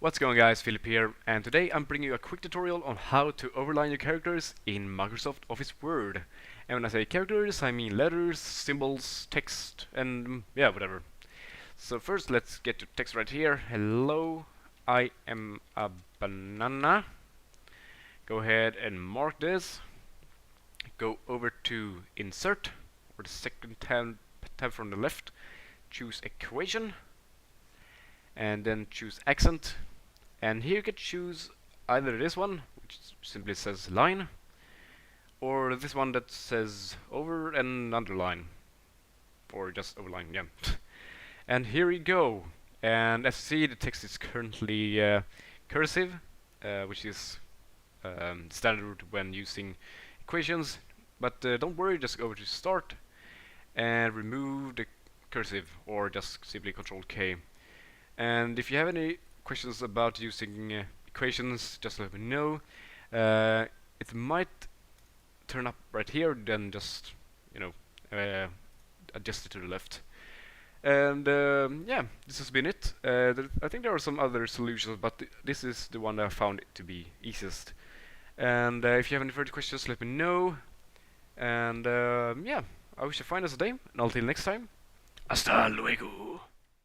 What's going guys, Filip here, and today I'm bringing you a quick tutorial on how to overline your characters in Microsoft Office Word. And when I say characters, I mean letters, symbols, text, and yeah, whatever. So first let's get to text right here. Hello, I am a banana. Go ahead and mark this. Go over to Insert, or the second tab from the left. Choose Equation, and then choose Accent. And here you can choose either this one, which simply says line, or this one that says over and underline, or just overline, yeah. And here we go. And as you see, the text is currently cursive, which is standard when using equations. But don't worry, just go over to Start and remove the cursive, or just simply Control K. And if you have any questions about using equations, just let me know. It might turn up right here, then just, you know, adjust it to the left. And yeah, this has been it. I think there are some other solutions, but this is the one that I found it to be easiest. And if you have any further questions, let me know. And yeah, I wish you a fine day, and until next time, hasta luego!